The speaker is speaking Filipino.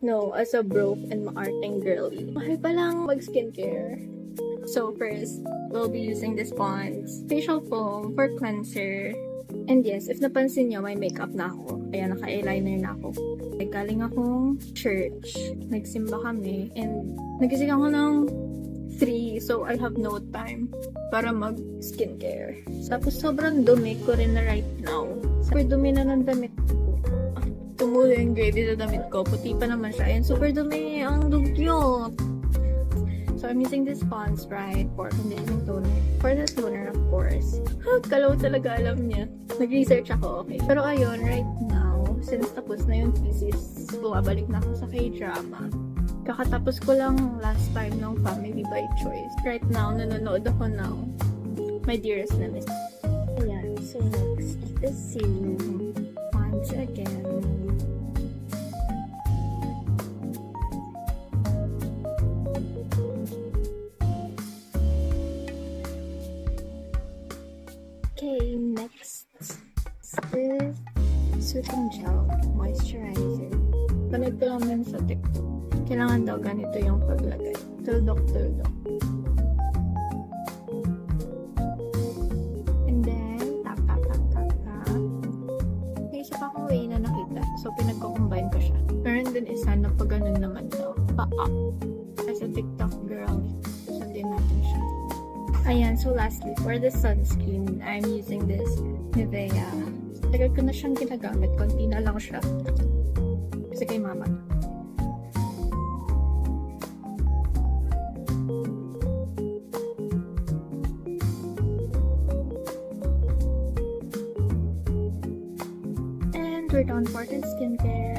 No, as a broke and maarteng girly, mahal pa lang mag-skincare. So first, we'll be using this Pond's facial foam for cleanser. And yes, if napansin nyo, may makeup na ako. Kaya naka-eyeliner na ako. Galing akong church. Nagsimba kami. And nagising ako ng 3. So, I have no time para mag-skincare. Tapos, sobrang dumi ko rin na right now. Super dumi na ng damit ko. Tumulo yung gravy sa damit ko. Puti pa naman siya. And super dumi ang dugyot. So, I'm using this Pond's Right for conditioning toner. For the toner, of course. Kalaw talaga alam niya. Nag-research ako, okay. Pero ayun, right now, since tapos na yung thesis, bumabalik na ako sa K-drama. Kakatapos ko lang last time ng Family by Choice. Right now, nanonood ako ng My Dearest Nemesis. Ayan, so next, the serum. Once again. Okay, next is Soothing Gel Moisturizer. Panood ko lang din sa TikTok. Kailangan daw ganito yung paglagay. Tuldok. And then, tap. May isa pa akong way na nakita. So, pinagko-combine ko siya. Meron din isa na pag ganun naman daw. Pa-up. As a TikTok girl, sundin natin siya. Ayan, so lastly, for the sunscreen, I'm using this Nivea. Tagal ko na siyang ginagamit. Konti na lang siya. Kasi kay mama. And we're done for the skincare.